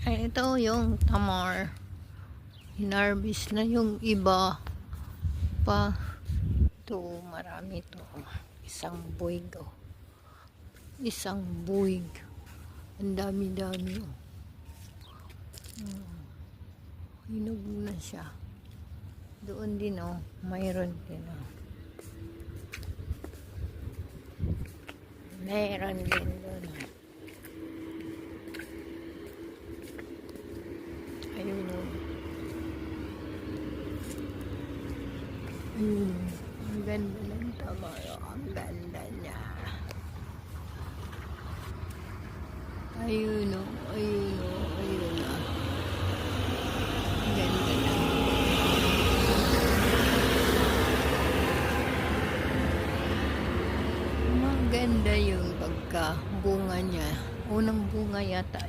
Ay, ito yung tamar. Hinarvest na yung iba pa. Ito, marami to. Isang buwig, oh. Isang buwig. Ang dami-dami, oh. Hinog na siya. Doon din, oh. Mayroon din, oh. Mayroon din doon. Ayun, oh. Ayun, ang ganda ng tamara. Ang ganda niya. Ayun, oh. Ayun, oh. Ayun, oh. Ang ganda niya. Maganda yung pagkabunga niya. Unang bunga yata